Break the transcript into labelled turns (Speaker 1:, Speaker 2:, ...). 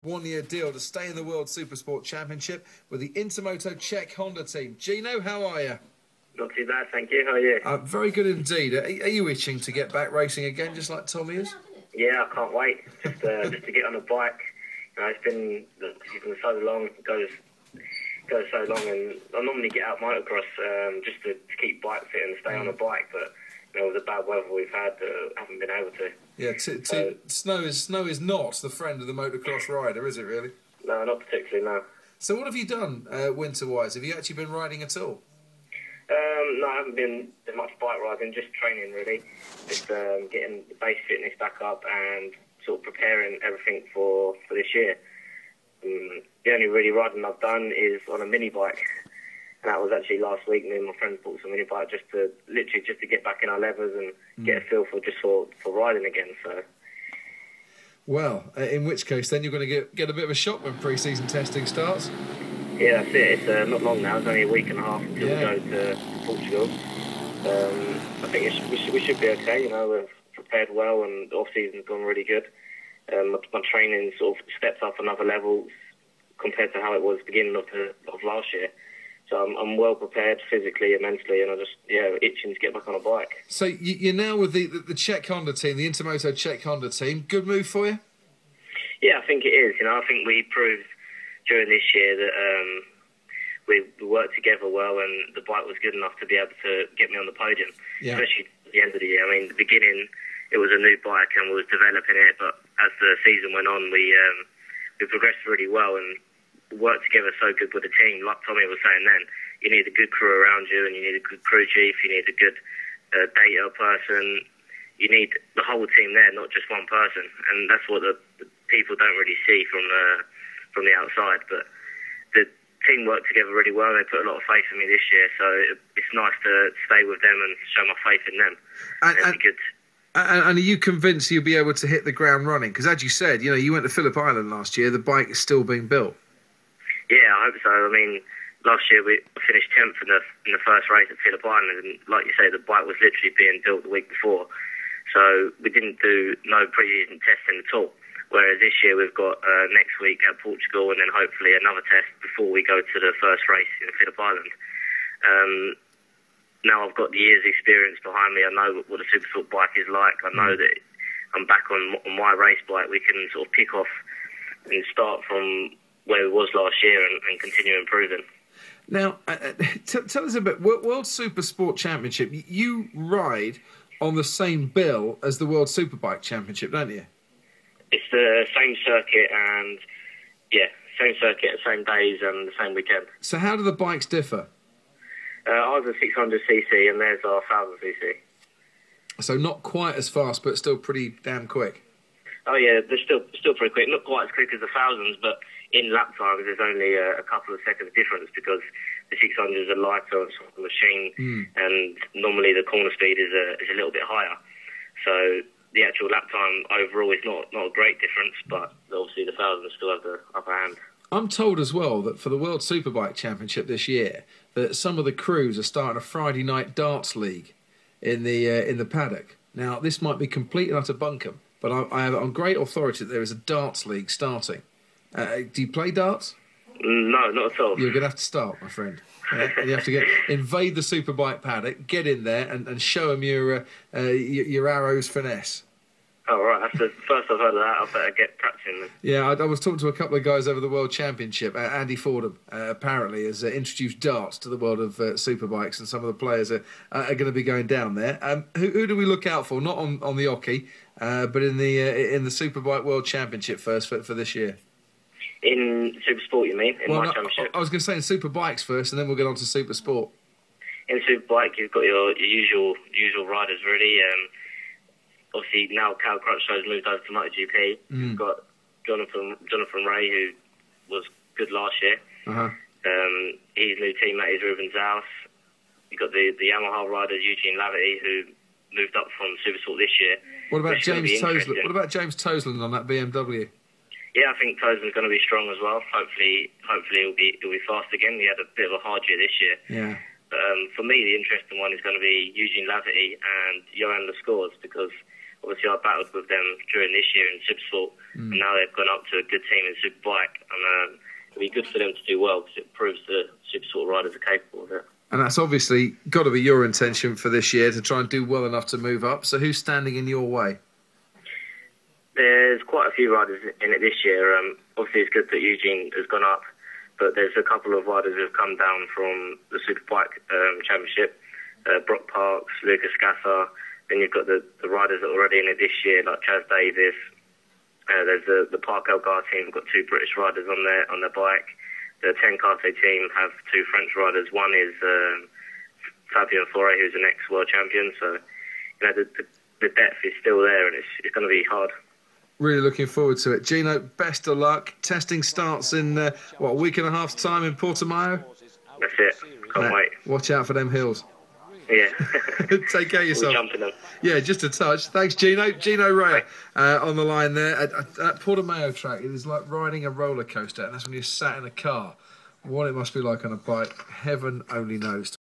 Speaker 1: One-year deal to stay in the World Supersport Championship with the Intermoto Czech Honda team. Gino, how are you?
Speaker 2: Not too bad, thank you. How are you?
Speaker 1: Very good indeed. Are you itching to get back racing again, just like Tommy is?
Speaker 2: Yeah, I can't wait. Just to get on a bike. You know, it's been so long. It goes so long, and I normally get out motocross just to keep bike fit and stay on a bike. But you know, with the bad weather we've had, haven't been able to.
Speaker 1: Yeah, snow is not the friend of the motocross rider, is it really?
Speaker 2: No, not particularly. No.
Speaker 1: So what have you done winter-wise? Have you actually been riding at all?
Speaker 2: No, I haven't been much bike riding, just training really. Just getting the base fitness back up and sort of preparing everything for this year. The only really riding I've done is on a mini bike. And that was actually last week. Me and my friends bought some mini bike just to get back in our levers and get a feel for riding again. So.
Speaker 1: Well, in which case then you're going to get a bit of a shock when pre-season testing starts.
Speaker 2: Yeah, that's it. It's not long now. It's only a week and a half until we go to Portugal. I think we should be okay. You know, we've prepared well and the off-season's gone really good. My training sort of stepped up another level compared to how it was beginning of last year. So I'm well prepared physically and mentally, and I just itching to get back on a bike.
Speaker 1: So you're now with the Czech Honda team, the Intermoto Czech Honda team. Good move for you?
Speaker 2: Yeah, I think it is. You know, I think we proved during this year that we worked together well, and the bike was good enough to be able to get me on the podium, especially at the end of the year. I mean, the beginning, it was a new bike and we was developing it, but as the season went on, we progressed really well and worked together so good with the team. Like Tommy was saying then, you need a good crew around you, and you need a good crew chief, you need a good data person. You need the whole team there, not just one person, and that's what the people don't really see from the outside. But the team worked together really well. They put a lot of faith in me this year, so it's nice to stay with them and show my faith in them. It'd be good.
Speaker 1: And are you convinced you'll be able to hit the ground running? Because as you said, you know, you went to Phillip Island last year. The bike is still being built.
Speaker 2: Yeah, I hope so. I mean, last year we finished 10th in the first race at Phillip Island, and like you say, the bike was literally being built the week before. So we didn't do no pre-season testing at all. Whereas this year we've got next week at Portugal, and then hopefully another test before we go to the first race in Phillip Island. Now I've got the year's experience behind me. I know what a Supersport bike is like. I know that I'm back on my race bike. We can sort of pick off and start from where it was last year and continue improving.
Speaker 1: Now, tell us a bit. World Supersport Championship, you ride on the same bill as the World Superbike Championship, don't you?
Speaker 2: It's the same circuit and, same circuit, same days and the same weekend.
Speaker 1: So how do the bikes differ?
Speaker 2: Ours are 600cc and theirs are 1000cc.
Speaker 1: So not quite as fast, but still pretty damn quick.
Speaker 2: Oh yeah, they're still pretty quick. Not quite as quick as the 1000s, but in lap times there's only a couple of seconds difference because the 600s are lighter sort of machine, and normally the corner speed is a little bit higher. So the actual lap time overall is not a great difference, but obviously the 1000s still have the upper hand. I'm
Speaker 1: told as well that for the World Superbike Championship this year, that some of the crews are starting a Friday night darts league in the paddock. Now, this might be complete and utter bunkum, but I have on great authority that there is a darts league starting. Do you play darts?
Speaker 2: No, not at all.
Speaker 1: You're going to have to start, my friend. You have to invade the Superbike paddock, get in there, and show them your arrows finesse.
Speaker 2: Oh, right. That's the first I've heard of that. I better get practicing then.
Speaker 1: Yeah, I was talking to a couple of guys over the World Championship. Andy Fordham, apparently, has introduced darts to the world of superbikes, and some of the players are going to be going down there. Who do we look out for? Not on the Oki, but in the Superbike World Championship first for this year?
Speaker 2: In Supersport, you mean? My championship?
Speaker 1: I was going to say in Superbikes first, and then we'll get on to Supersport.
Speaker 2: In Superbike, you've got your usual riders, really. Obviously, now Cal Crutchlow's moved over to MotoGP. You've got Jonathan Rea, who was good last year. His new teammate is Ruben Zaus. You've got the Yamaha rider Eugene Laverty, who moved up from Supersport this year.
Speaker 1: What about James Toseland? What about James Toseland on that BMW?
Speaker 2: Yeah, I think Toseland's going to be strong as well. Hopefully he'll be fast again. He had a bit of a hard year this year.
Speaker 1: Yeah.
Speaker 2: For me, the interesting one is going to be Eugene Laverty and Johan Lescores, because obviously I battled with them during this year in Supersport, and now they've gone up to a good team in Superbike, and it'll be good for them to do well because it proves the Supersport riders are capable of it.
Speaker 1: And that's obviously got to be your intention for this year, to try and do well enough to move up. So who's standing in your way?
Speaker 2: There's quite a few riders in it this year. Obviously, it's good that Eugene has gone up, but there's a couple of riders who have come down from the Superbike Championship. Brock Parks, Lucas Gasser. Then you've got the riders that are already in it this year, like Chaz Davis. There's the Park Elgar team. We've got 2 British riders on their bike. The 10 Karte team have 2 French riders. One is Fabien Fauré, who's an ex-world champion. So, the depth is still there, and it's going to be hard.
Speaker 1: Really looking forward to it. Gino, best of luck. Testing starts in, a week and a half's time in Portimao?
Speaker 2: That's it. Can't wait.
Speaker 1: Watch out for them hills.
Speaker 2: Yeah.
Speaker 1: Take care of yourself.
Speaker 2: We'll jump in them.
Speaker 1: Yeah, just a touch. Thanks, Gino. Gino Rea on the line there. At Portimao track, it is like riding a roller coaster, and that's when you're sat in a car. What it must be like on a bike, heaven only knows.